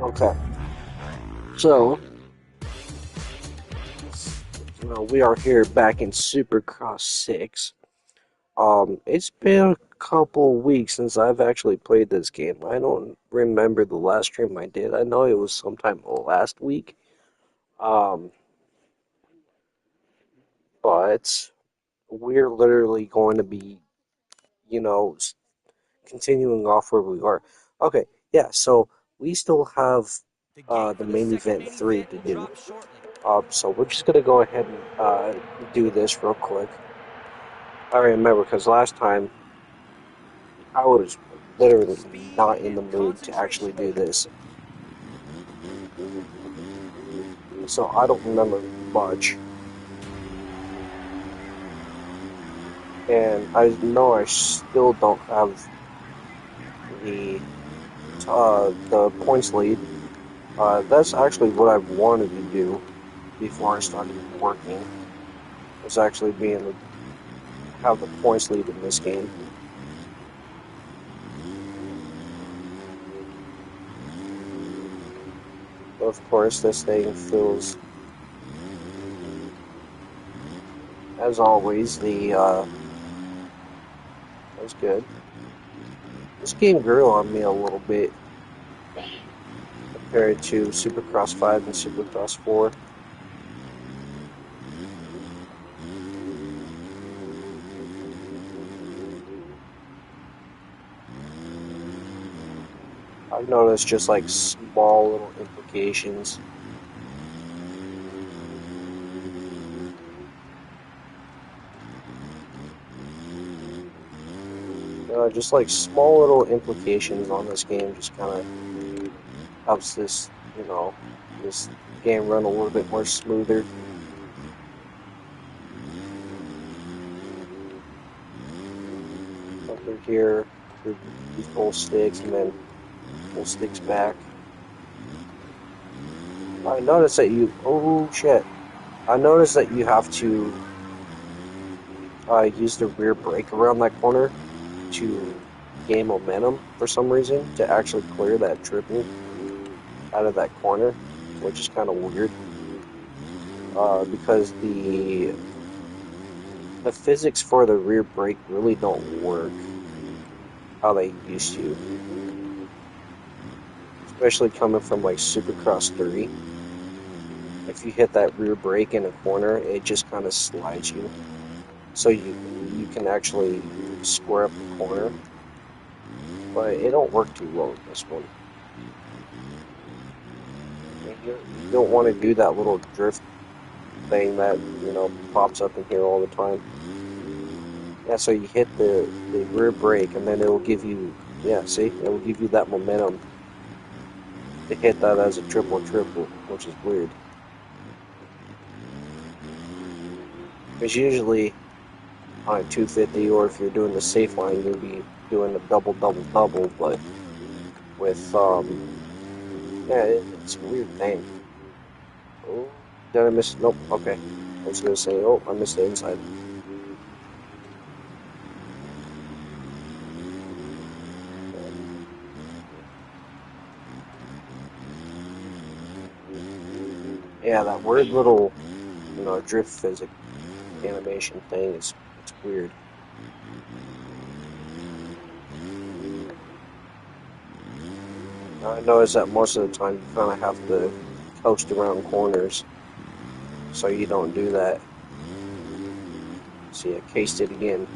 Okay, so we are here back in Supercross 6. It's been a couple weeks since I've actually played this game. I don't remember the last stream I did. I know it was sometime last week. Um, but we're literally going to be, you know, continuing off where we are. Okay, yeah, so we still have The gate the for the main second event mini 3 event to will do. drop shortly. So we're just gonna go ahead and do this real quick. I remember because last time I was literally Speed not in the and mood to actually concentration. do this, so I don't remember much. And I know I still don't have the the points lead. That's actually what I wanted to do before I started working. Was actually being have the points lead in this game. Of course, this thing feels, as always, the that's good. This game grew on me a little bit compared to Supercross 5 and Supercross 4. I've noticed just like small little implications. Just like small little implications on this game just kind of helps this, this game run a little bit more smoother. Up through here, through these full sticks, and then full sticks back. I noticed that oh shit. I noticed that you have to use the rear brake around that corner to gain momentum for some reason to actually clear that triple out of that corner, which is kind of weird. Because the physics for the rear brake really don't work how they used to, especially coming from like Supercross 3. If you hit that rear brake in a corner, it just kind of slides you, so you can actually square up the corner, but it don't work too well in this one. You don't want to do that little drift thing that pops up in here all the time. Yeah, so you hit the rear brake, and then it will give you, yeah, see, it will give you that momentum to hit that as a triple triple, which is weird. Because usually on a 250, or if you're doing the safe line, you'll be doing a double double double, but with yeah, it's a weird thing. Oh, did I miss? Nope. Okay, I was gonna say, oh, I missed the inside. Yeah, that weird little drift physics animation thing is it's weird. I noticed that most of the time you kind of have to coast around corners, so you don't do that. See, I cased it again.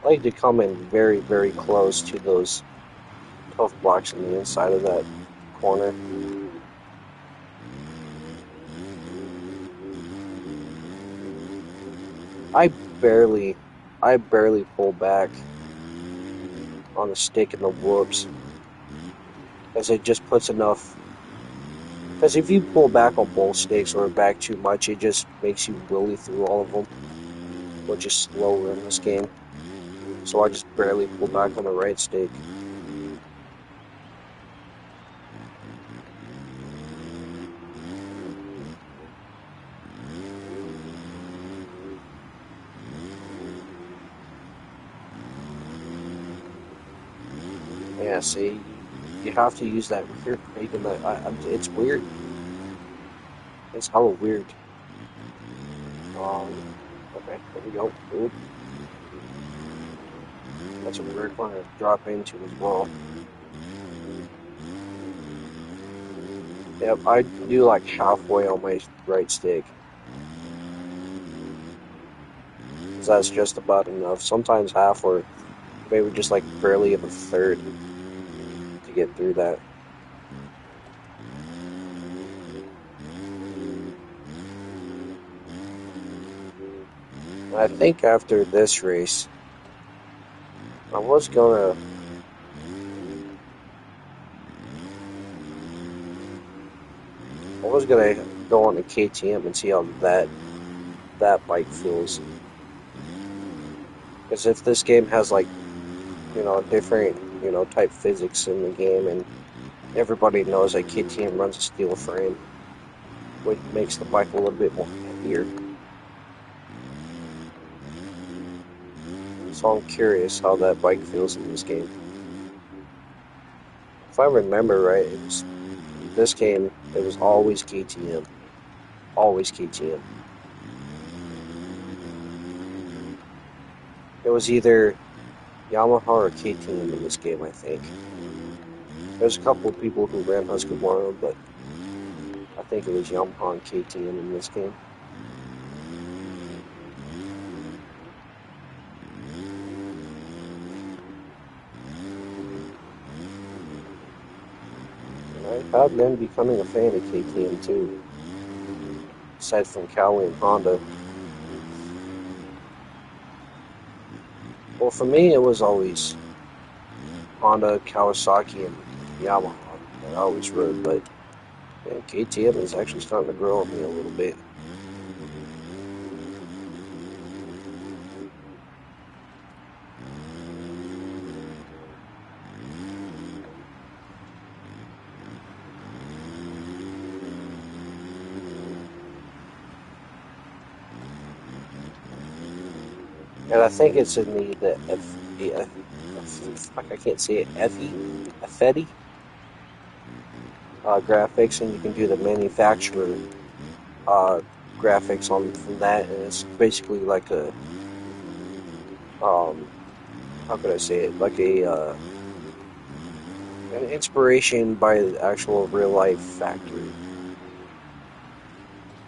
I like to come in very, very close to those tough blocks on the inside of that corner. I barely, I barely pull back on the stick and the whoops, as it just puts enough. Because if you pull back on both sticks or back too much, it just makes you willy through all of them, which is slower in this game. So I just barely pull back on the right stick. Yeah, see, you have to use that rear brake, and it's weird. It's hella weird. Okay, there we go. Good. That's a weird one to drop into as well. Yep, I do like halfway on my right stick, because that's just about enough. Sometimes half, or maybe just like barely of a third to get through that. And I think after this race, I was gonna go on the KTM and see how that bike feels. Because if this game has like different type physics in the game, and everybody knows that KTM runs a steel frame, which makes the bike a little bit more heavier. So I'm curious how that bike feels in this game. If I remember right, this game. It was always KTM, always KTM. It was either Yamaha or KTM in this game, I think. There's a couple of people who ran Husqvarna, but I think it was Yamaha and KTM in this game. And I have been becoming a fan of KTM too, aside from Cowie and Honda. Well, for me, it was always Honda, Kawasaki, and Yamaha that I always rode, but man, KTM is actually starting to grow on me a little bit. And I think it's in the fuck, I can't say it, FETI graphics, and you can do the manufacturer uh, graphics on from that, and it's basically like a um, how could I say it, like a an inspiration by the actual real life factory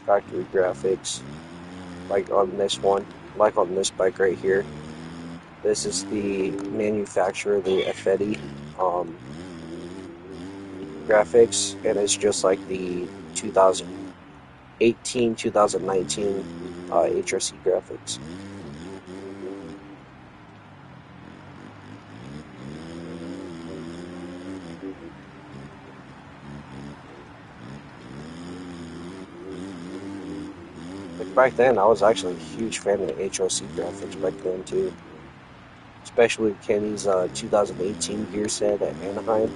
graphics, like on this one, like on this bike right here. This is the manufacturer, the FETI graphics, and it's just like the 2018, 2019 HRC graphics. Like back then, I was actually a huge fan of the HRC graphics back then too, especially Kenny's 2018 gear set at Anaheim,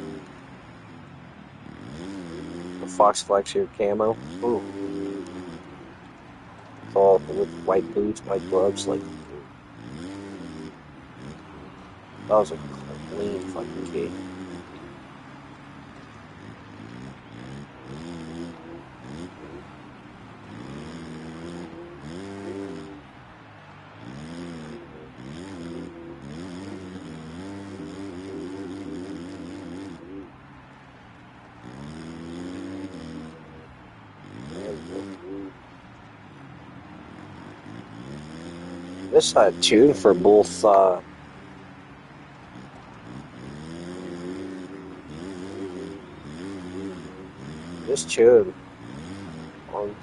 the Fox Flexor camo. Ooh, it's all with white boots, white gloves. Like that was a clean fucking key. This tune for both this tune on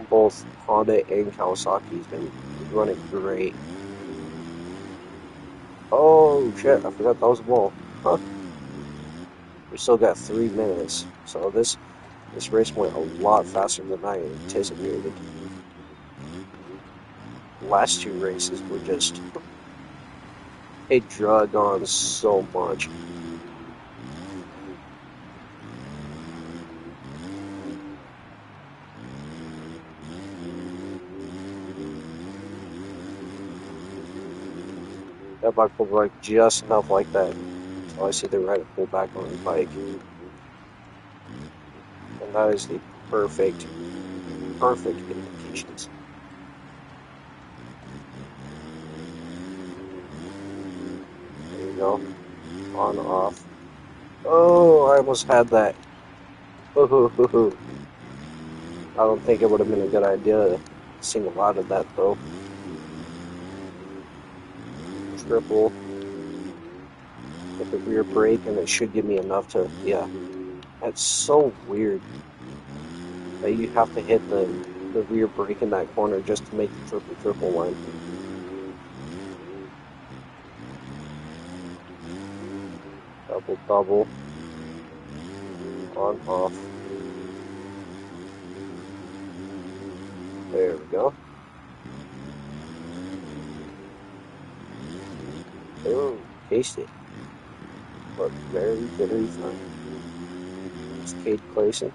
both Honda and Kawasaki's been running great. Oh shit, I forgot that was a wall. Huh. We still got 3 minutes. So this race went a lot faster than I anticipated. The last two races were just it drug on so much. That bike will like just enough like that So I see the right to pull back on the bike. And that is the perfect indications. There you go. On, off. Oh, I almost had that. Ooh. I don't think it would have been a good idea to single out of that, though. Triple with the rear brake, and it should give me enough to, yeah. That's so weird that you have to hit the rear brake in that corner just to make the triple line. Double. On, off. There we go. Oh, tasty. But very fine. It's Cade Clayson.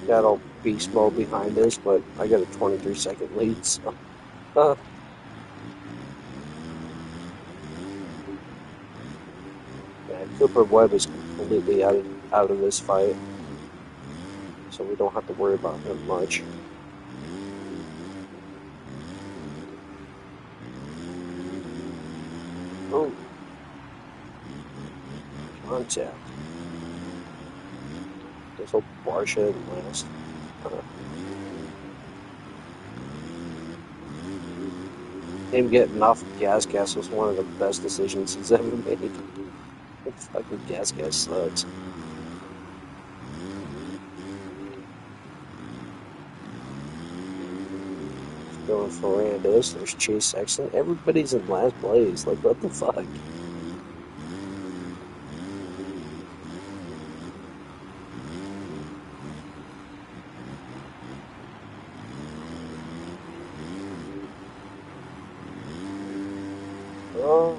Got all beast mode behind us, but I got a 23-second lead, so. Yeah, Cooper Webb is completely out of this fight, so we don't have to worry about him much. Oh, contact. This whole Barsha and last. Him getting off gas was one of the best decisions he's ever made. Fucking gas sucks. Going for Randos. There's Chase Sexton. Everybody's in last place. Like, what the fuck? Oh.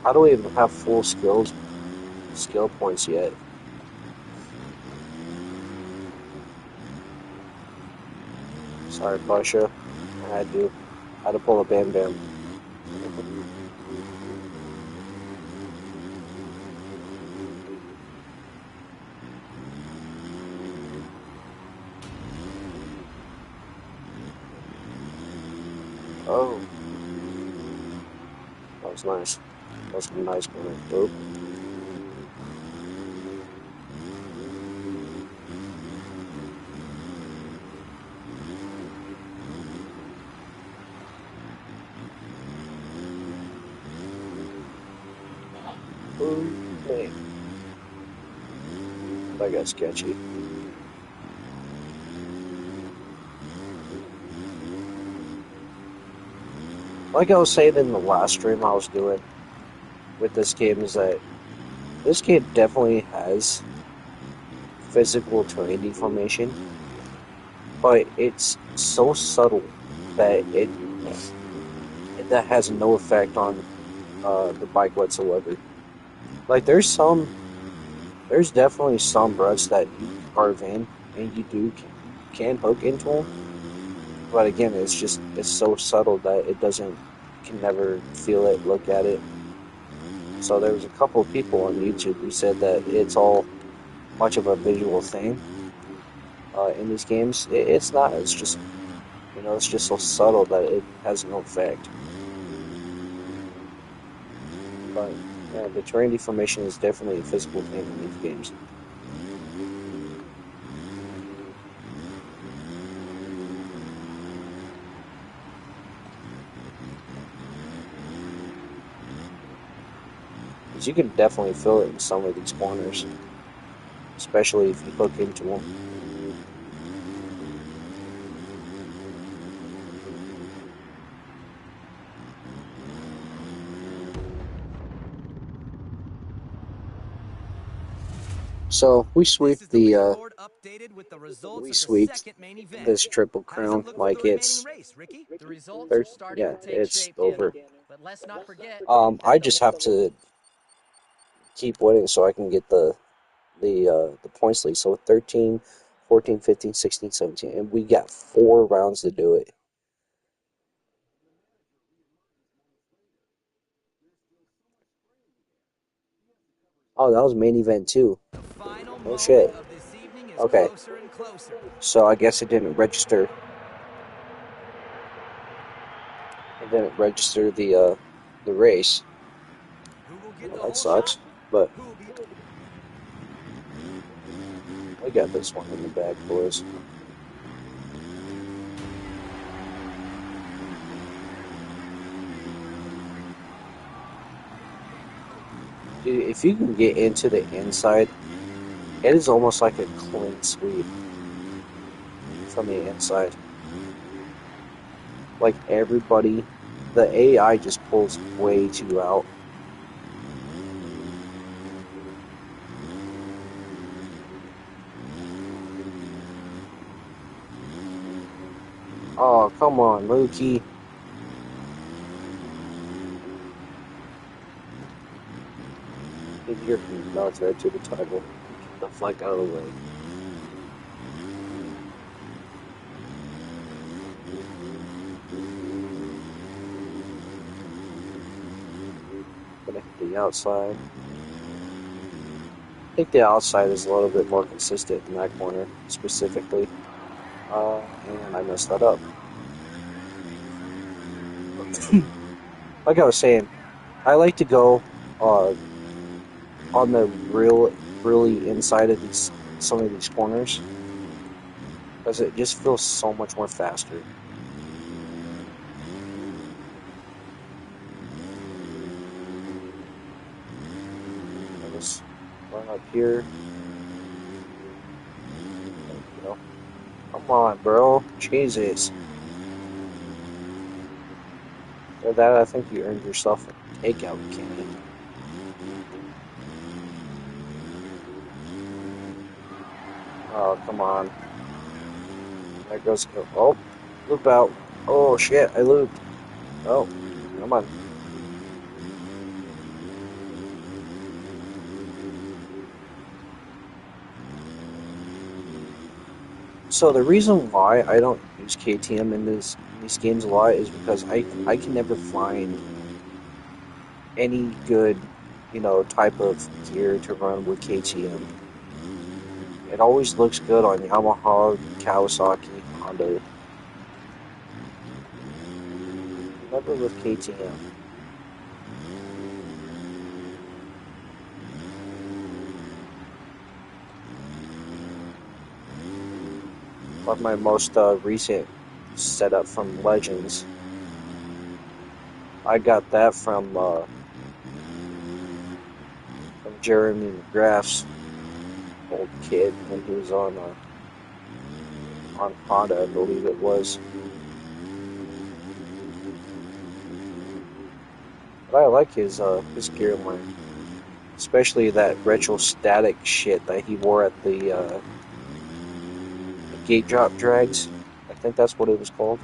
How do we even have full skill points yet? Sorry, Basha. I had to pull a Bam Bam. Oh. That was nice. That was a nice corner. Dope. Okay. That got sketchy. Like I was saying in the last stream I was doing with this game is that this game definitely has physical terrain deformation, but it's so subtle that that has no effect on the bike whatsoever. Like there's definitely some ruts that you carve in and you can hook into them, but again it's so subtle that can never feel it, look at it. So there was a couple of people on YouTube who said that it's all much of a visual thing in these games. It's not. It's just it's just so subtle that it has no effect. But yeah, the terrain deformation is definitely a physical thing in these games. Because you can definitely feel it in some of these corners, especially if you hook into them. So we sweep this triple crown like it's yeah, it's over. I just have to keep winning so I can get the points lead. So 13, 14, 15, 16, 17, and we got 4 rounds to do it. Oh, that was main event too. The final Oh moment shit. of this evening is Okay, closer and closer. so I guess it didn't register. It didn't register the race. Who will get Well, the that whole shot? sucks. But Who will be we got this one in the bag, boys. Dude, if you can get into the inside, it is almost like a clean sweep from the inside. Like everybody, the AI just pulls way too out. Oh, come on, Mookie. If you're nuts right to the title, get the fuck out of the way. Gonna hit the outside. I think the outside is a little bit more consistent in that corner, specifically. And I messed that up. Like I was saying, I like to go uh, on the really inside of these some of these corners because it just feels so much more faster. I just run up here, you know. Come on, bro, Jesus. For that, I think you earned yourself a takeout, Kenny. Oh, come on. There goes. Oh, loop out. Oh shit, I looped. Oh, come on. So the reason why I don't use KTM in these games a lot is because I can never find any good, type of gear to run with KTM. It always looks good on Yamaha, Kawasaki, Honda, never with KTM. But my most recent setup from Legends, I got that from Jeremy McGrath's old kid when he was on Honda, I believe it was. But I like his gear line, especially that retro static shit that he wore at the gate drop drags. I think that's what it was called.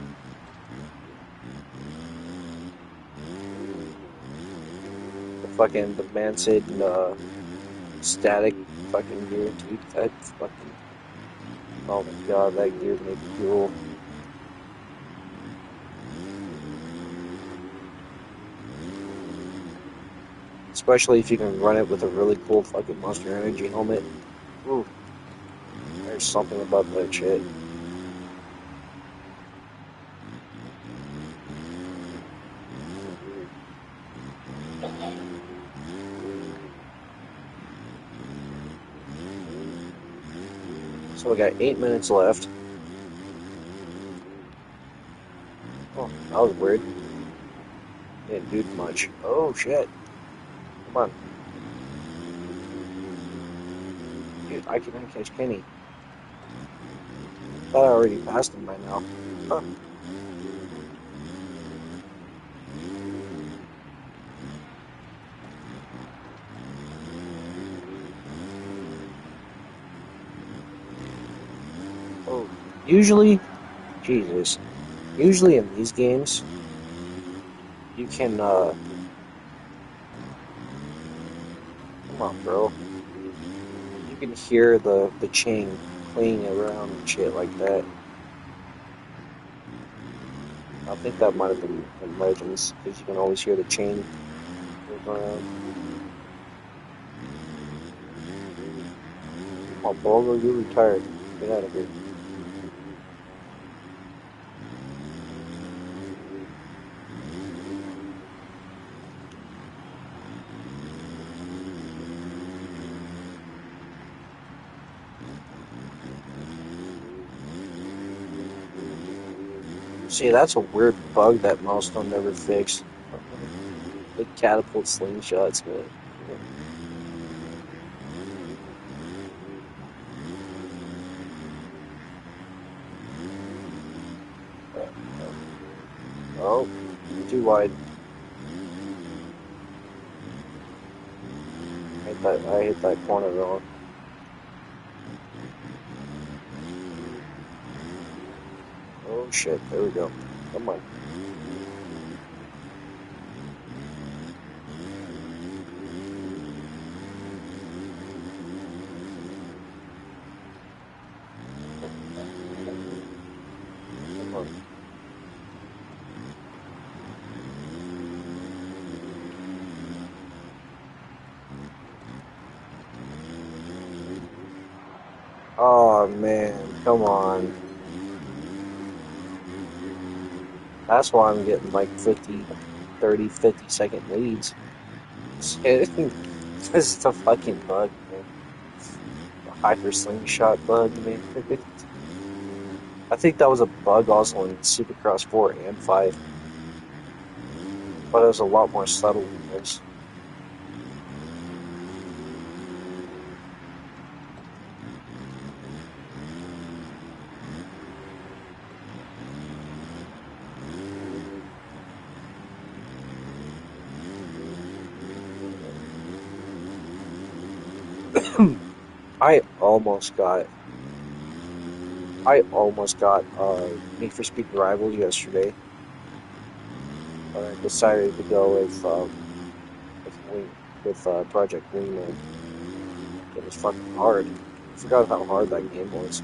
The Manson static fucking gear, dude. That fucking, oh my god, that gear made me cool. Especially if you can run it with a really cool fucking Monster Energy helmet. Ooh, there's something about that shit. So we got 8 minutes left. Oh, that was weird. Didn't do much. Oh shit. Come on. Dude, I can catch Kenny. Thought I already passed him by now. Huh. Oh, usually, Jesus. Usually in these games, you can Come on, bro. You can hear the chain playing around and shit like that. I think that might have been in Legends, because you can always hear the chain moving around. Come on, Bulgo, you're retired. Get out of here. See, that's a weird bug that Milestone never fixed. The catapult slingshots, man. Oh, too wide. I hit that corner wrong. Oh shit, there we go. Come on. Come on. Oh man, come on. That's why I'm getting like 50, 30, 50-second leads. This is the fucking bug, man. The hyper slingshot bug, man. I think that was a bug also in Supercross 4 and 5, but it was a lot more subtle than this. I almost got Need for Speed Rivals yesterday, but I decided to go with Project Wingman. It was fucking hard. I forgot how hard that game was.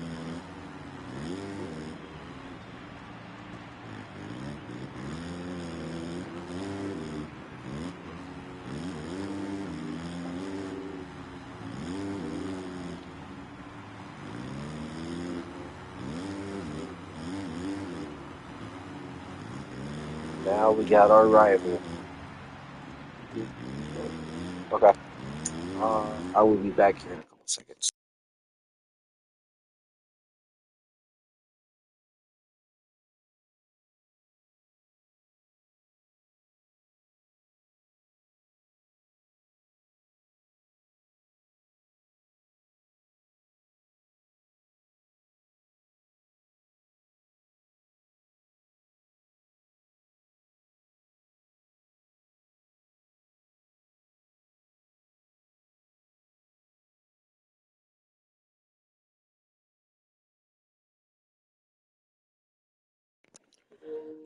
Now we got our rival. Okay. I will be back here in a couple seconds.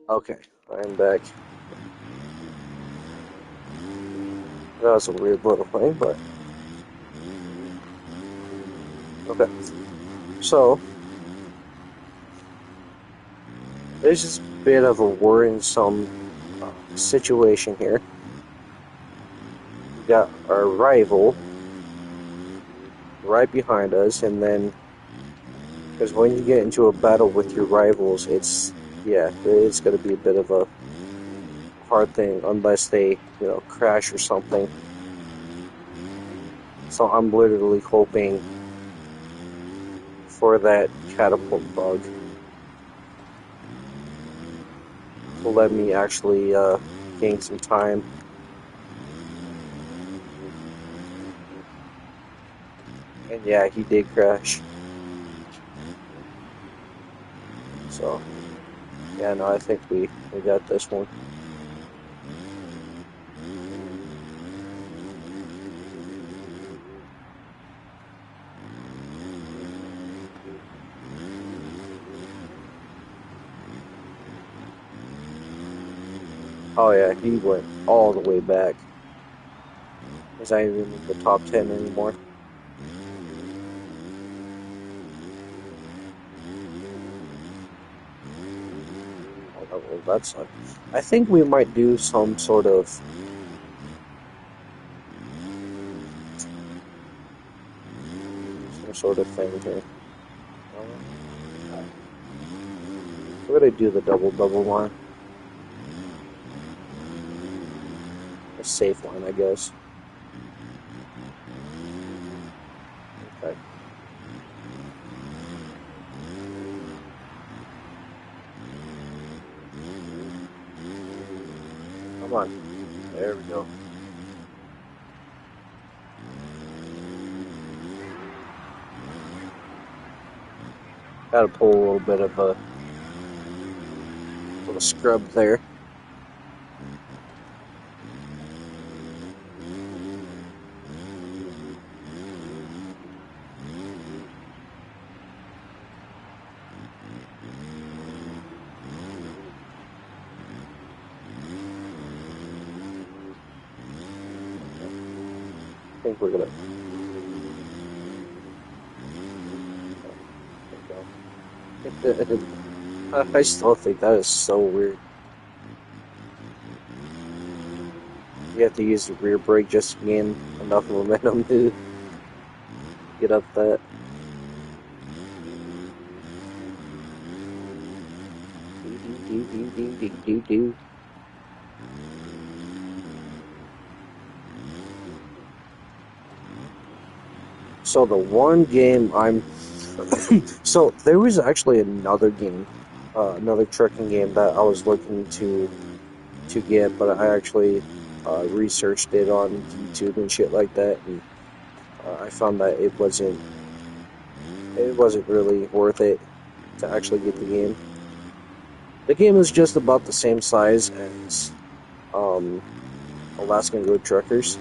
Okay, I'm back. That was a weird little thing, but okay. So, there's this bit of a worrisome situation here. We got our rival right behind us, and then because when you get into a battle with your rivals, it's going to be a bit of a hard thing unless they crash or something. So I'm literally hoping for that catapult bug to let me actually gain some time. And yeah, he did crash. So yeah, no, I think we got this one. Oh yeah, he went all the way back. Is not even in the top 10 anymore. Well, that's. I think we might do some sort of thing here. We're gonna do the double one, a safe one, I guess. Okay. Come on. There we go. Gotta pull a little bit of a little scrub there. I think we're gonna. There we go. I still think that is so weird. You have to use the rear brake just to gain enough momentum to get up that. Do. So the one game I'm so there was actually another game, another trucking game that I was looking to get, but I actually researched it on YouTube and shit like that, and I found that it wasn't really worth it to actually get the game. The game is just about the same size as um, Alaskan Road Truckers,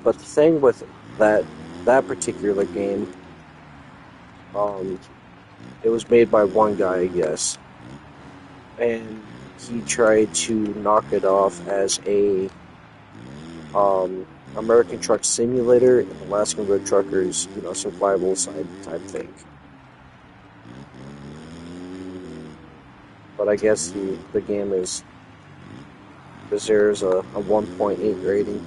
but the thing with that that particular game, um, it was made by one guy, I guess, and he tried to knock it off as a um, American Truck Simulator and Alaskan Road Truckers, survival side type thing. But I guess the game deserves a 1.8 rating.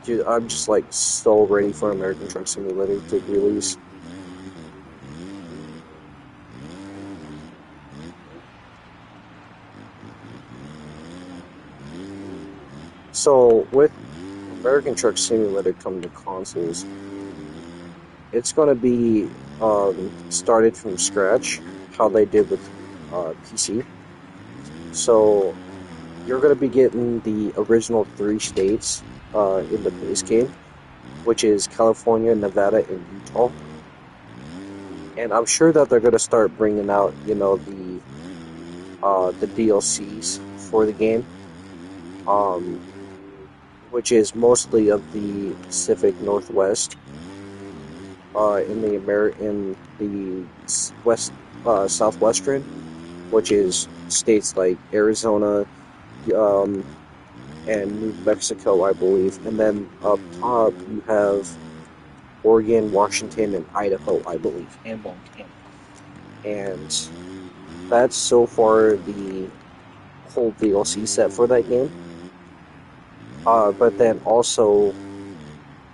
Dude, I'm just like so ready for American Truck Simulator to release. So with American Truck Simulator coming to consoles, it's going to be started from scratch, how they did with PC. So you're going to be getting the original three states in the base game, which is California, Nevada, and Utah. And I'm sure that they're going to start bringing out, the DLCs for the game, um, which is mostly of the Pacific Northwest, in the west southwestern, which is states like Arizona, um, and New Mexico, I believe, and then up top you have Oregon, Washington, and Idaho, I believe, and Montana. And that's so far the whole DLC set for that game. But then also,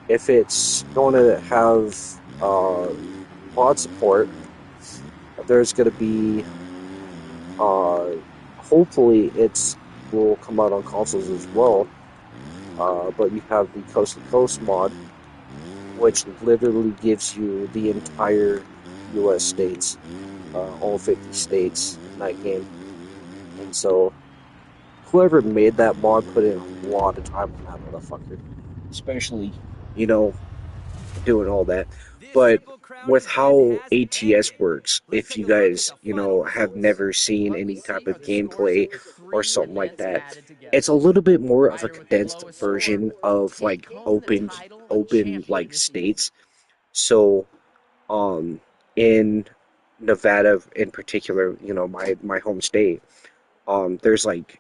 if it's going to have mod support, there's going to be uh, hopefully it's will come out on consoles as well. But you have the Coast to Coast mod, which literally gives you the entire U.S. states, all 50 states in that game. And so, whoever made that mod put in a lot of time on that motherfucker, especially, you know, doing all that. This But single crowd with event how has ATS ended. works, Let's if take you a look at guys, the final have results. never seen What we any type see of are the scores gameplay of the or three something like events that, added it's a together. little bit The more of a rider with the condensed lowest score version will of like take home the open title of open champion like this season. states. So in Nevada in particular, my home state, there's like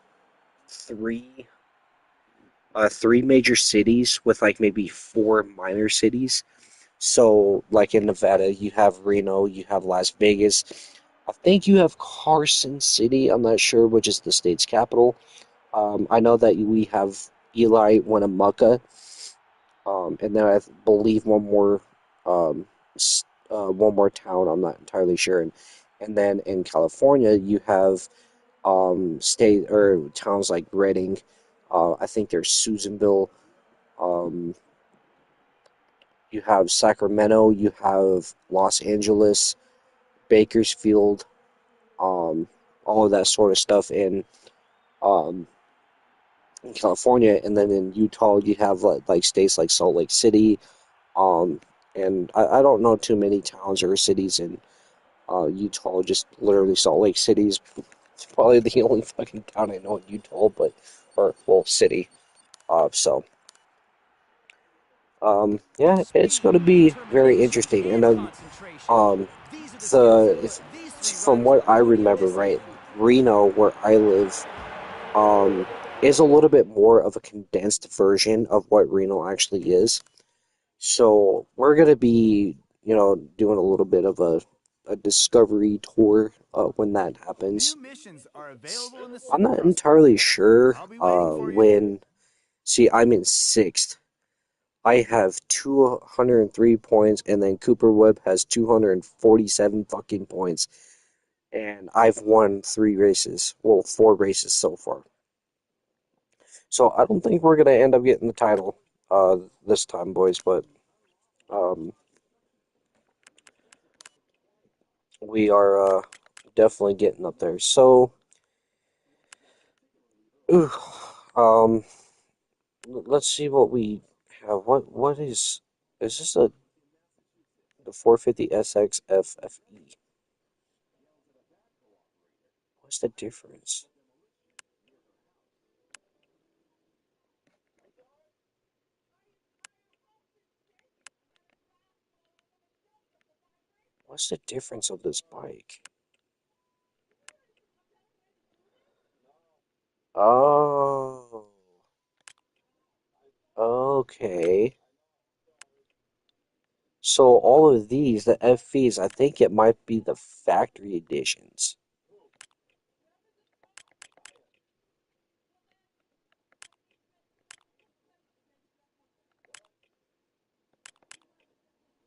three major cities with like maybe four minor cities. So, like in Nevada, you have Reno, you have Las Vegas. I think you have Carson City. I'm not sure which is the state's capital. I know that we have Eli Winnemucca, and then I believe um, one more town. I'm not entirely sure. And then in California, you have state or towns like Redding. I think there's Susanville. Um, you have Sacramento. You have Los Angeles, Bakersfield, um, all of that sort of stuff um, in California. And then in Utah, you have like states like Salt Lake City. Um, and I don't know too many towns or cities in Utah. Just literally Salt Lake City is probably the only fucking town I know in Utah, but or well, city. So yeah, it's going to Speed, be very determination, interesting. And and then concentration. um, These are the skills the that if, put these three from riders what I on remember, this right, field. Reno, where I live, um, is a little bit more of a condensed version of what Reno actually is. So we're gonna be, doing a little bit of a discovery tour when that happens. New missions are available in the I'm not Supercross entirely program. sure I'll be waiting for you. when. See, I'm in sixth. I have 203 points, and then Cooper Webb has 247 fucking points, and I've won three races. Well, four races so far. So I don't think we're gonna end up getting the title this time, boys, but um, we are definitely getting up there. So, ooh, um, let's see what we have. What is this the 450 SXFFE? What's the difference? What's the difference of this bike? Oh, okay. So all of these, the FVs, I think it might be the factory editions.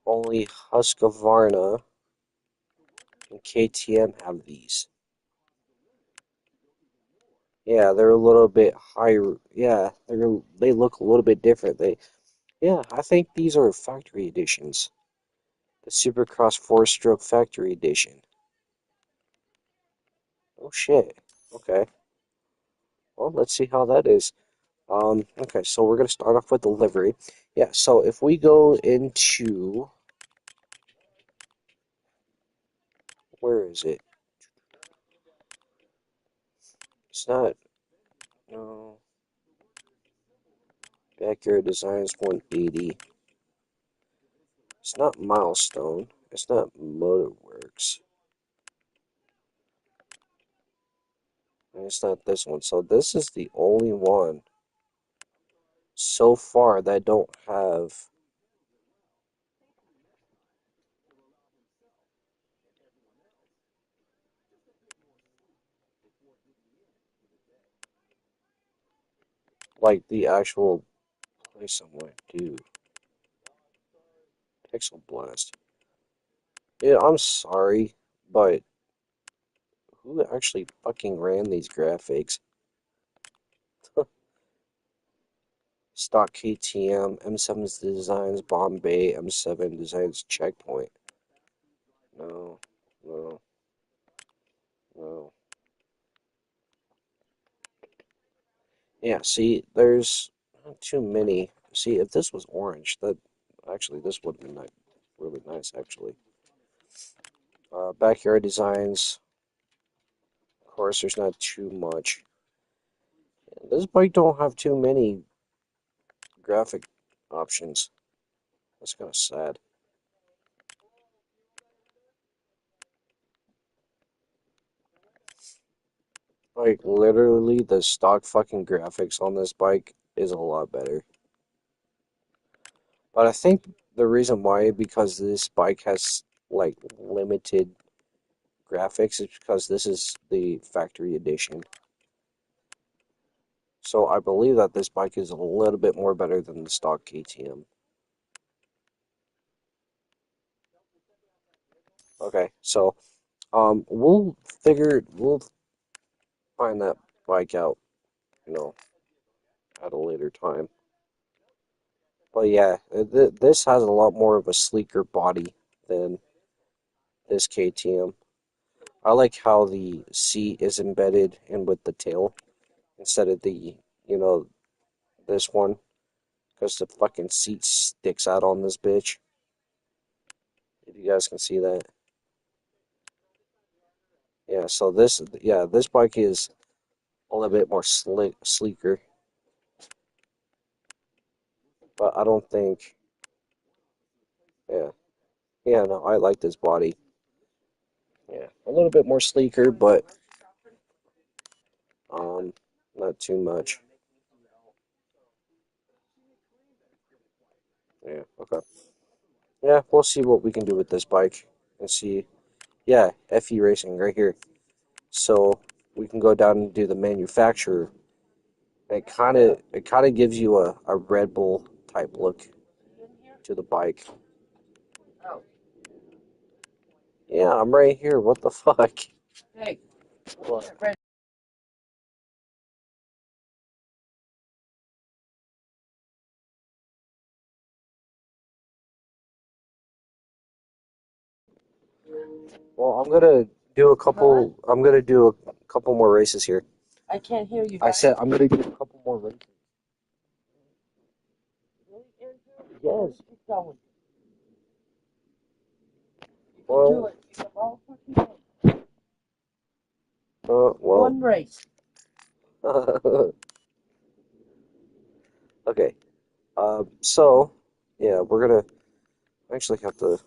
Only Husqvarna and KTM have these. Yeah, they're a little bit higher. Yeah, they look a little bit different. Yeah, I think these are factory editions. The Supercross four-stroke factory edition. Oh shit. Okay. Well, let's see how that is. Okay, so we're gonna start off with the livery. Yeah, so if we go into where is it? It's not no Backyard Designs 180. It's not Milestone. It's not Motorworks. And it's not this one. So this is the only one so far that don't have like the actual place I'm going to do. Pixel Blast. Yeah, I'm sorry, but who actually fucking ran these graphics? Stock KTM, M7's Designs, Bombay, M7 Designs, Checkpoint. No, no, no. Yeah, see, there's not too many. See, if this was orange, that actually this would be nice, really nice actually. Backyard Designs. Of course, there's not too much. This bike don't have too many graphic options. That's kind of sad. Like, literally, the stock fucking graphics on this bike is a lot better. But I think the reason why, because this bike has, like, limited graphics, is because this is the factory edition. So I believe that this bike is a little bit more better than the stock KTM. Okay, so, we'll find that bike out, you know, at a later time. But yeah, this has a lot more of a sleeker body than this KTM. I like how the seat is embedded in with the tail instead of you know, this one, because the fucking seat sticks out on this bitch. If you guys can see that. Yeah, so this bike is a little bit more sleeker, but I don't think, yeah, yeah, no, I like this body. Yeah, a little bit more sleeker, but um, not too much. Yeah, okay. Yeah, we'll see what we can do with this bike and see. Yeah, FE Racing right here. So we can go down and do the manufacturer. It kind of gives you a Red Bull type look to the bike. Yeah, I'm right here. What the fuck? Hey, What? Well, I'm gonna do a couple more races here. I can't hear you. I said I'm gonna do a couple more races. Yes. Keep going. You can Well, do it. You have all fucking day. well. One race. Okay. So, yeah, we're gonna actually have to.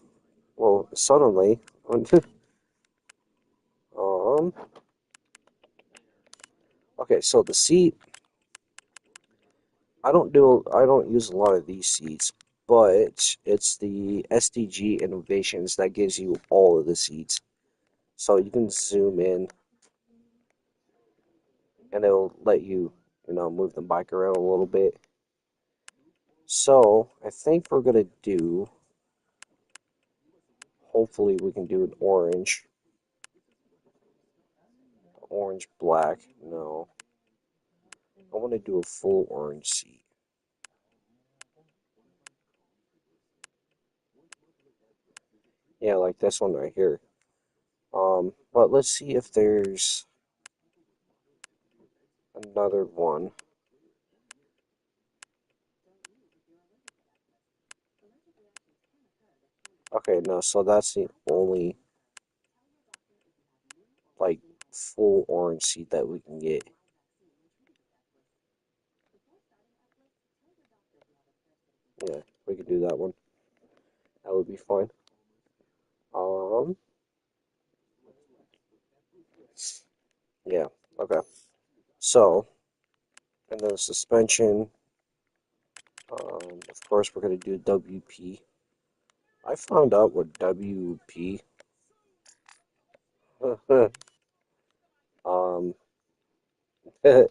Well, suddenly, um, okay. So the seat, I don't use a lot of these seats, but it's the SDG Innovations that gives you all of the seats. So you can zoom in, and it'll let you, move the bike around a little bit. So I think we're gonna do. Hopefully, we can do an orange black. No, I want to do a full orange seat. Yeah, like this one right here. But let's see if there's another one. Okay, no, so that's the only like full orange seat that we can get. Yeah, we could do that one. That would be fine. Um, yeah, okay. So, and then suspension. Of course, we're gonna do WP. I found out what WP. um, yeah.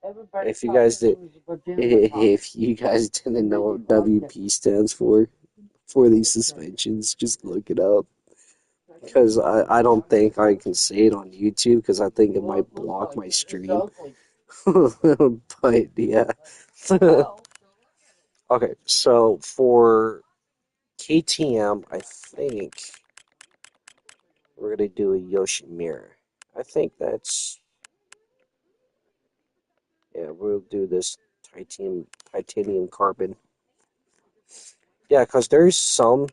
Everybody If you thought guys this did, was a Virginia talk. if you guys didn't know what WP stands for these suspensions, just look it up. Because I don't think I can say it on YouTube because I think it might block my stream. But yeah. Okay, so for KTM, I think we're gonna do a Yoshimura. I think that's yeah, we'll do this titanium carbon. Yeah, because there's some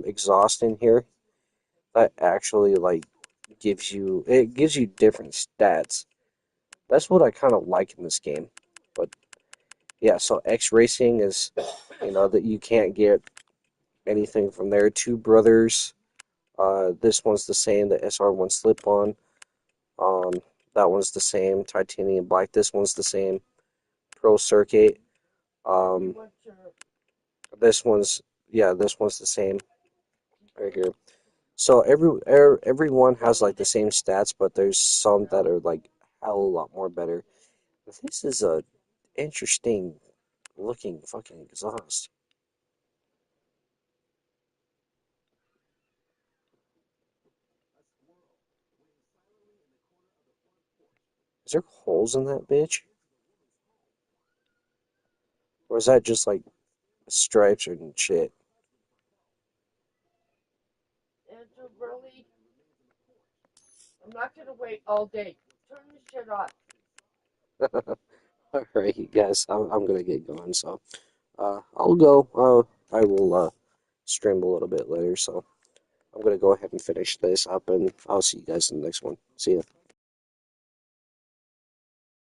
exhaust in here that actually like gives you different stats. That's what I kind of like in this game. But yeah, so X Racing is, that you can't get anything from there. Two Brothers, this one's the same, the SR1 slip on. That one's the same. Titanium black. This one's the same. Pro Circuit. What's your This one's this one's the same right here. So everyone has like the same stats, but there's some that are like hell a lot more better. This is a interesting looking fucking exhaust. Is there holes in that bitch? Or is that just like stripes and shit? Andrew, really? I'm not gonna wait all day. Turn this shit off. Alright, you guys, I'm gonna get going, so I'll go. I will stream a little bit later, so I'm gonna go ahead and finish this up, and I'll see you guys in the next one. See ya.